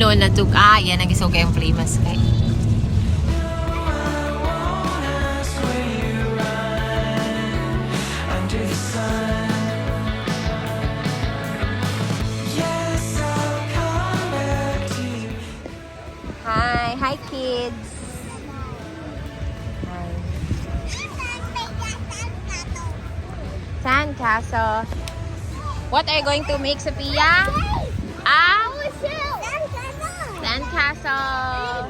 no, natuk. Yan ang isog kayong flamas kay. Hi kids. Hi. Sandcastle. What are you going to make, Sophia? Sandcastle.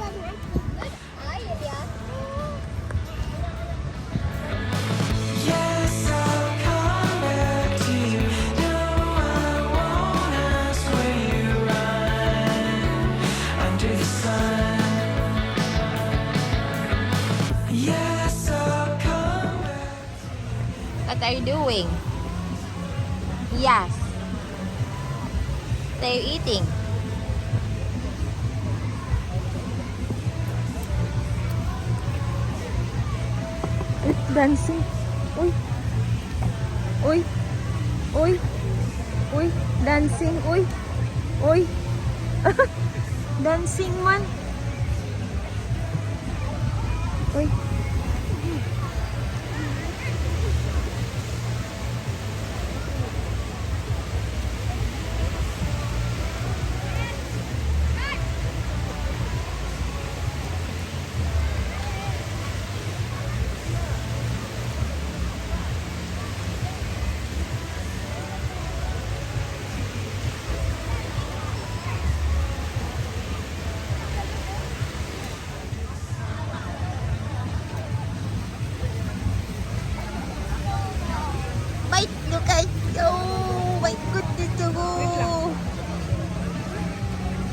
What are you doing? Yes. What are you eating? It's dancing. Uy. Uy. Uy. Uy. Dancing. Uy. Uy. Dancing man. Uy. Look at, oh my goodness, oh.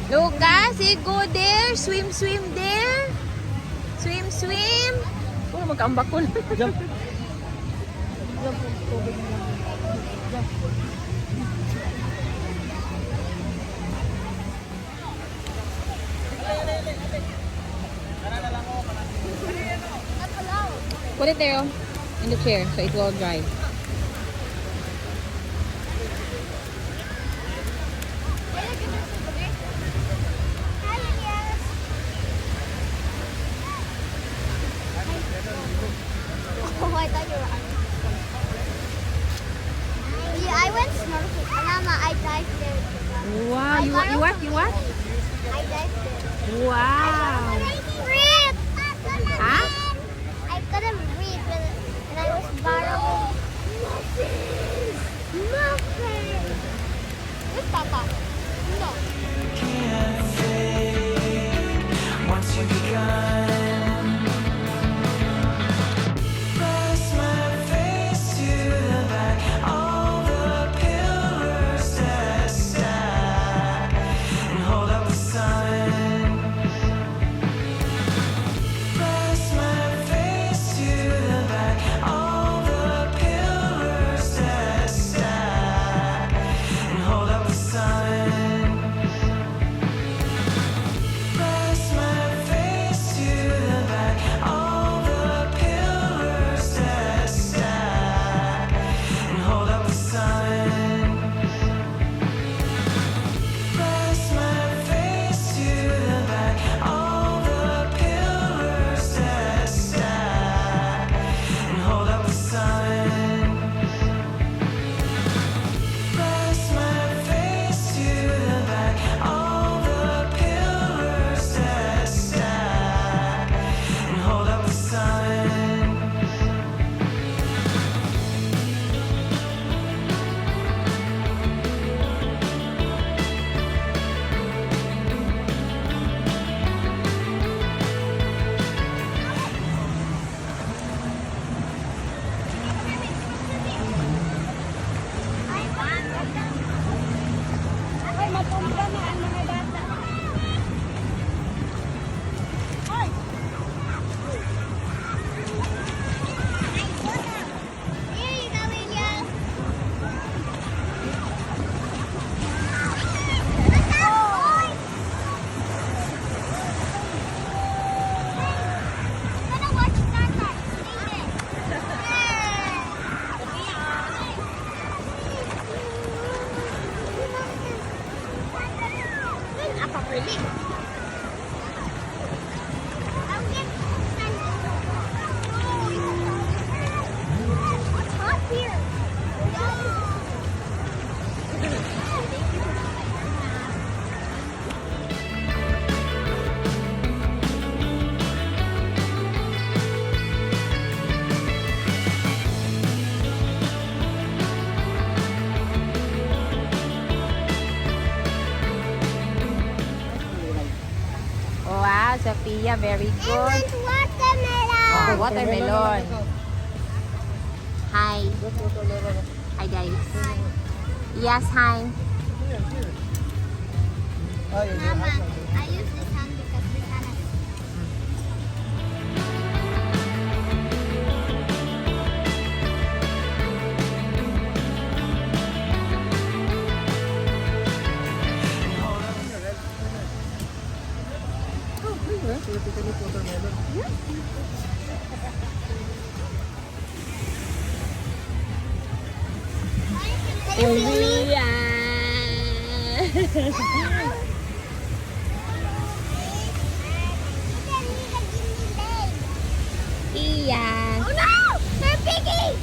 Lucas, you go there, swim there, swim. Puro magkaambak ko na. Jump. Put it there, in the chair, so it will dry. Oh, I thought you were yeah, I went snorkeling. Mama, I dived there. Wow, you what? I dived there. Wow. Breathe! Huh? I couldn't breathe when I was borrowing. Nothing! Where's Papa? No. Once you begun, press my face to the back, all the pillars that stack, and hold up the sun. Iya, very I good. want watermelon. Oh, watermelon. Hi. Hi, guys. Yes, hi. Mama, I use this hand because we cannot. Can you feel me? Iya. Oh no! They're piggy!